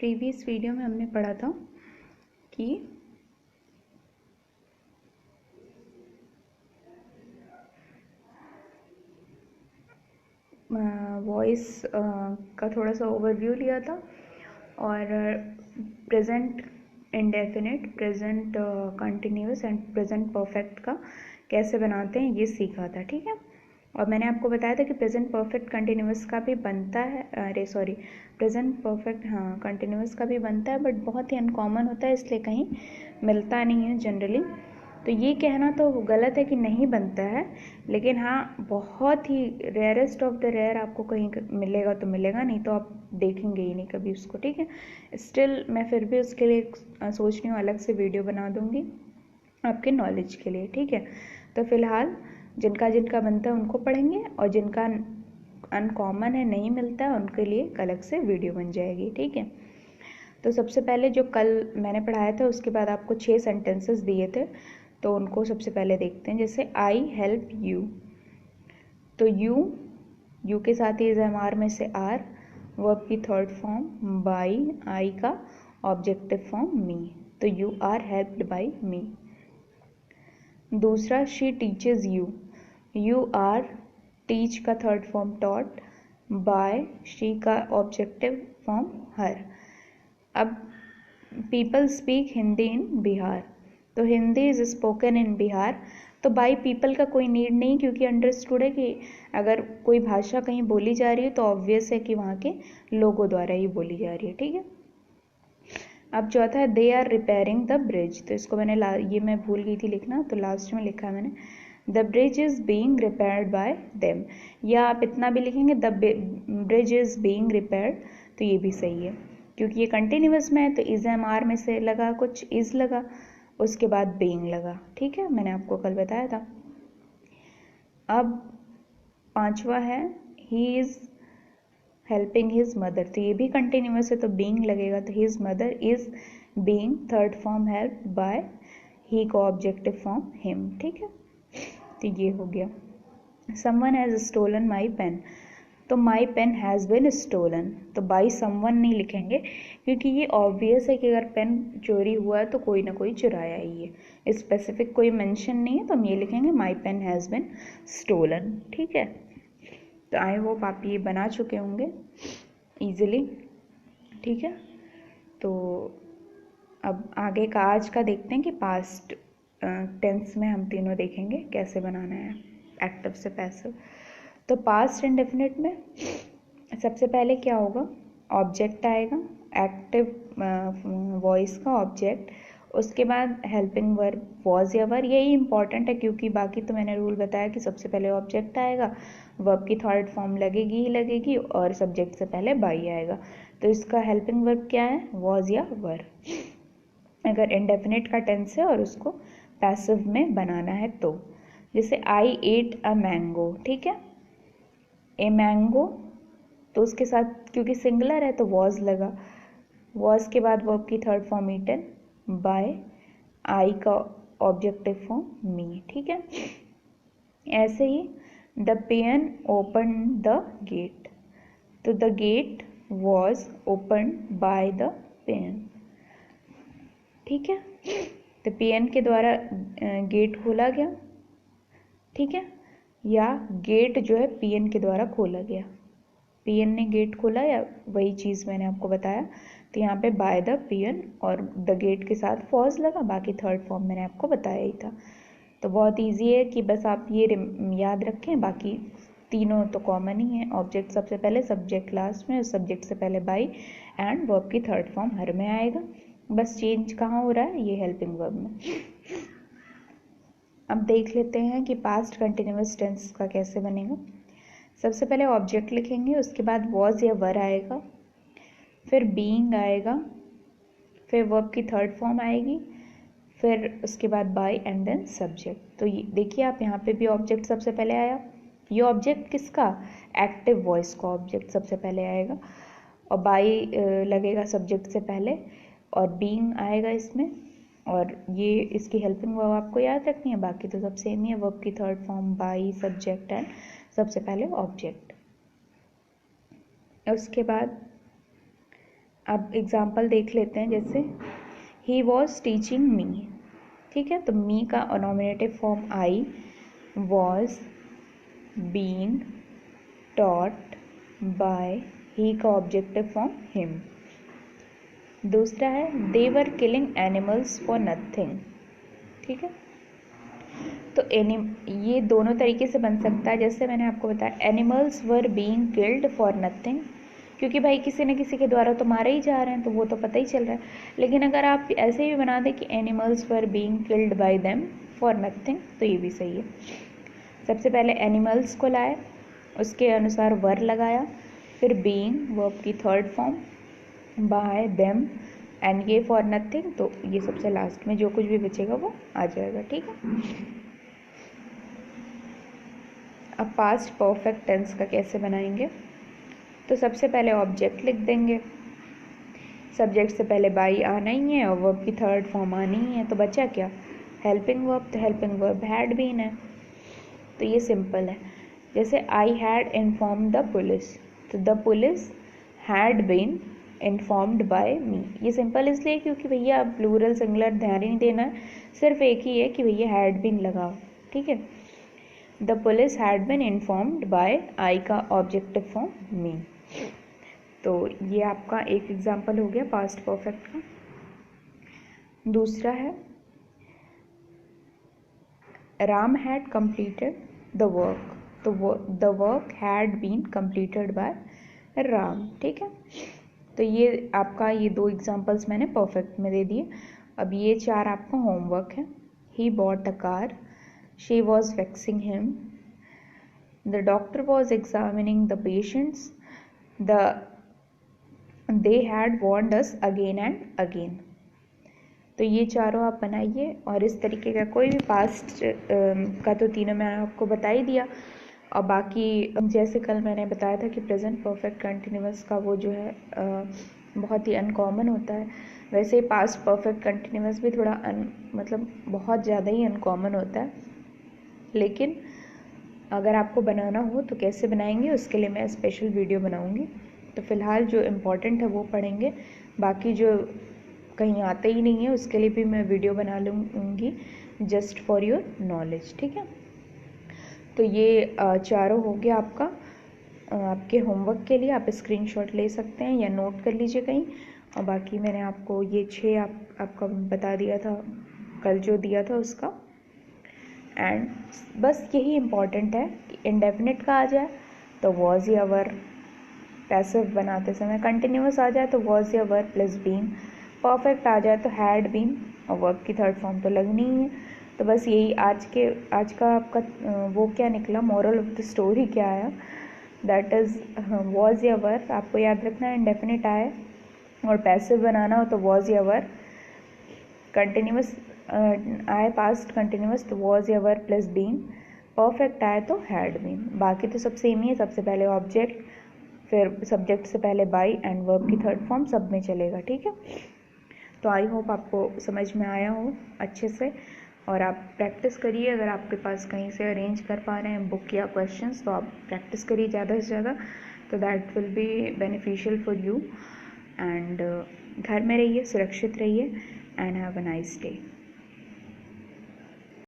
Previous video में हमने पढ़ा था कि वॉइस का थोड़ा सा ओवरव्यू लिया था और present indefinite, present continuous and present perfect का कैसे बनाते हैं ये सीखा था। ठीक है, और मैंने आपको बताया था कि प्रेजेंट परफेक्ट कंटिन्यूअस का भी बनता है, प्रेजेंट परफेक्ट कंटिन्यूअस का भी बनता है, बट बहुत ही अनकॉमन होता है, इसलिए कहीं मिलता नहीं है जनरली। तो ये कहना तो गलत है कि नहीं बनता है, लेकिन हाँ बहुत ही रेयरेस्ट ऑफ द रेयर आपको कहीं मिलेगा तो मिलेगा, नहीं तो आप देखेंगे ही नहीं कभी उसको। ठीक है, स्टिल मैं फिर भी उसके लिए सोच रही हूँ अलग से वीडियो बना दूँगी आपके नॉलेज के लिए। ठीक है, तो फिलहाल जिनका जिनका बनता है उनको पढ़ेंगे, और जिनका अनकॉमन है, नहीं मिलता है, उनके लिए अलग से वीडियो बन जाएगी। ठीक है, तो सबसे पहले जो कल मैंने पढ़ाया था उसके बाद आपको 6 सेंटेंसेस दिए थे, तो उनको सबसे पहले देखते हैं। जैसे आई हेल्प यू, तो यू के साथ ही इज एम आर में से आर, वर्ब की थर्ड फॉर्म बाई, आई का ऑब्जेक्टिव फॉर्म मी, तो you are helped by me. दूसरा she teaches you are teach का third form taught, by she का ऑब्जेक्टिव फॉर्म हर। अब people speak Hindi in Bihar, तो Hindi is spoken in Bihar, तो by people का कोई नीड नहीं, क्योंकि अंडरस्टूड है कि अगर कोई भाषा कहीं बोली जा रही है तो ऑब्वियस है कि वहाँ के लोगों द्वारा ही बोली जा रही है। ठीक है, अब चौथा है they are repairing the bridge, तो इसको मैंने ये मैं भूल गई थी लिखना, तो लास्ट में लिखा है मैंने the bridge is being repaired bye them, या आप इतना भी लिखेंगे the bridge is being repaired, तो ये भी सही है, क्योंकि ये कंटिन्यूअस में है, तो इज एम आर में से लगा कुछ, इज लगा, उसके बाद बीइंग लगा। ठीक है, मैंने आपको कल बताया था। अब पांचवा है he is helping his mother, तो ये भी कंटिन्यूअस है, तो बीइंग लगेगा, तो his mother is being third form help by, he को ऑब्जेक्टिव फॉर्म हिम। ठीक है, तो ये हो गया। Someone has stolen my pen, तो my pen has been stolen, तो बाई समवन नहीं लिखेंगे, क्योंकि ये ऑब्वियस है कि अगर पेन चोरी हुआ है तो कोई ना कोई चुराया ही है, स्पेसिफिक कोई मेंशन नहीं है, तो हम ये लिखेंगे माई पेन हैज़ बिन स्टोलन। ठीक है, तो आई होप आप ये बना चुके होंगे ईजिली। ठीक है, तो अब आगे का आज का देखते हैं कि पास्ट टेंस में हम तीनों देखेंगे कैसे बनाना है एक्टिव से पैसिव। तो पास्ट इंडेफिनिट में सबसे पहले क्या होगा, ऑब्जेक्ट आएगा, एक्टिव वॉइस का ऑब्जेक्ट, उसके बाद हेल्पिंग वर्ब वॉज या वर, यही इंपॉर्टेंट है, क्योंकि बाकी तो मैंने रूल बताया कि सबसे पहले ऑब्जेक्ट आएगा, वर्ब की थर्ड फॉर्म लगेगी ही लगेगी, और सब्जेक्ट से पहले बाई आएगा, तो इसका हेल्पिंग वर्ब क्या है, वॉज या वर, अगर इंडेफिनिट का टेंस है और उसको पैसिव में बनाना है तो। जैसे आई एट अ मैंगो, ठीक है, ए मैंगो, तो उसके साथ क्योंकि सिंगुलर है तो वॉज लगा, वॉज के बाद वर्ब की third form eaten, by I का ऑब्जेक्टिव फॉर्म मी। ठीक है, ऐसे ही the pen open the gate, तो the gate was open by the pen. ठीक है, तो पेन के द्वारा गेट खोला गया। ठीक है, या गेट जो है पीएन के द्वारा खोला गया, पीएन ने गेट खोला, या वही चीज़ मैंने आपको बताया, तो यहाँ पे बाय द पीएन और द गेट के साथ फॉज लगा, बाकी थर्ड फॉर्म मैंने आपको बताया ही था। तो बहुत इजी है कि बस आप ये याद रखें, बाकी तीनों तो कॉमन ही है, ऑब्जेक्ट सबसे पहले, सब्जेक्ट लास्ट में, सब्जेक्ट से पहले बाई, एंड वर्ब की थर्ड फॉर्म हर में आएगा, बस चेंज कहाँ हो रहा है, ये हेल्पिंग वर्ब में। अब देख लेते हैं कि पास्ट कंटिन्यूअस टेंस का कैसे बनेगा। सबसे पहले ऑब्जेक्ट लिखेंगे, उसके बाद वॉज या वर आएगा, फिर बीइंग आएगा, फिर वर्ब की थर्ड फॉर्म आएगी, फिर उसके बाद बाय एंड देन सब्जेक्ट। तो ये देखिए आप, यहाँ पे भी ऑब्जेक्ट सबसे पहले आया, ये ऑब्जेक्ट किसका, एक्टिव वॉइस का ऑब्जेक्ट सबसे पहले आएगा, और बाय लगेगा सब्जेक्ट से पहले, और बीइंग आएगा इसमें, और ये इसकी हेल्पिंग वर्ब आपको याद रखनी है, बाकी तो सब सेम ही है, वर्ब की third form by, subject and सबसे पहले ऑब्जेक्ट। उसके बाद अब एग्जाम्पल देख लेते हैं, जैसे ही वॉज टीचिंग मी, ठीक है, तो मी का nominative form I, was being taught by, he का ऑब्जेक्टिव फॉर्म हिम। दूसरा है they were killing animals for nothing, ठीक है, तो ये दोनों तरीके से बन सकता है। जैसे मैंने आपको बताया animals were being killed for nothing, क्योंकि भाई किसी न किसी के द्वारा तो मारे ही जा रहे हैं, तो वो तो पता ही चल रहा है। लेकिन अगर आप ऐसे भी बना दें कि animals were being killed by them for nothing, तो ये भी सही है। सबसे पहले एनिमल्स को लाए, उसके अनुसार वर लगाया, फिर बीइंग वर्ब की third form, bye them and ये फॉर नथिंग, तो ये सबसे लास्ट में जो कुछ भी बचेगा वो आ जाएगा, ठीक है। अब पास्ट परफेक्ट टेंस का कैसे बनाएंगे, तो सबसे पहले ऑब्जेक्ट लिख देंगे, सब्जेक्ट से पहले बाई आना ही है और वर्ब की थर्ड फॉर्म आनी ही है, तो बचा क्या, हेल्पिंग वर्ब, तो हेल्पिंग वर्ब हैड बीन है, तो ये सिंपल है। जैसे I had inform the police, तो the police had been informed by me, ये सिंपल इसलिए क्योंकि भैया प्लूरल सिंगुलर ध्यान ही नहीं देना है, सिर्फ एक ही है कि भैया हैड बीन लगाओ, ठीक है। The police had been informed by, I का ऑब्जेक्टिव फॉर्म मी। तो ये आपका एक एग्जाम्पल हो गया पास्ट परफेक्ट का। दूसरा है Ram had completed the work, तो the work had been completed by Ram, ठीक है। तो ये आपका ये दो एग्जाम्पल्स मैंने परफेक्ट में दे दिए। अब ये चार आपका होमवर्क है। He bought a car, she was vexing him, the doctor was examining the patients, they had warned us again and again. तो ये चारों आप बनाइए, और इस तरीके का कोई भी पास्ट का तो तीनों मैं आपको बता ही दिया, और बाकी जैसे कल मैंने बताया था कि प्रेजेंट परफेक्ट कंटिन्यूअस का वो जो है बहुत ही अनकॉमन होता है, वैसे ही पास्ट परफेक्ट कंटिन्यूअस भी थोड़ा मतलब बहुत ज़्यादा ही अनकॉमन होता है। लेकिन अगर आपको बनाना हो तो कैसे बनाएंगे उसके लिए मैं स्पेशल वीडियो बनाऊंगी। तो फ़िलहाल जो इम्पोर्टेंट है वो पढ़ेंगे, बाकी जो कहीं आते ही नहीं है उसके लिए भी मैं वीडियो बना लूँगी जस्ट फॉर योर नॉलेज, ठीक है। तो ये चारों हो गया आपका आपके होमवर्क के लिए, आप स्क्रीनशॉट ले सकते हैं या नोट कर लीजिए कहीं। और बाकी मैंने आपको ये 6 आपका बता दिया था कल जो दिया था उसका। एंड बस यही इम्पॉर्टेंट है कि इंडेफिनिट का आ जाए तो वॉज या वर, पैसिव बनाते समय कंटिन्यूअस आ जाए तो वॉज या वर प्लस बीन, परफेक्ट आ जाए तो हैड बीन, और वर्ब की थर्ड फॉर्म तो लगनी ही है। तो बस यही आज का आपका वो क्या निकला, मोरल ऑफ द स्टोरी क्या आया, दैट इज़ वॉज या वर आपको याद रखना है, इंडेफिनिट आए और पैसिव बनाना हो तो वॉज या वर, कंटिन्यूअस आए पास्ट कंटिन्यूअस तो वॉज या वर प्लस बीन, परफेक्ट आए तो हैड बीन। बाकी तो सब सेम ही है, सबसे पहले ऑब्जेक्ट, फिर सब्जेक्ट से पहले बाई एंड वर्ब की थर्ड फॉर्म सब में चलेगा, ठीक है। तो आई होप आपको समझ में आया हो अच्छे से, और आप प्रैक्टिस करिए। अगर आपके पास कहीं से अरेंज कर पा रहे हैं बुक या क्वेश्चंस तो आप प्रैक्टिस करिए ज़्यादा से ज़्यादा, तो that will be beneficial for you. And घर में रहिए, सुरक्षित रहिए, and have a nice day.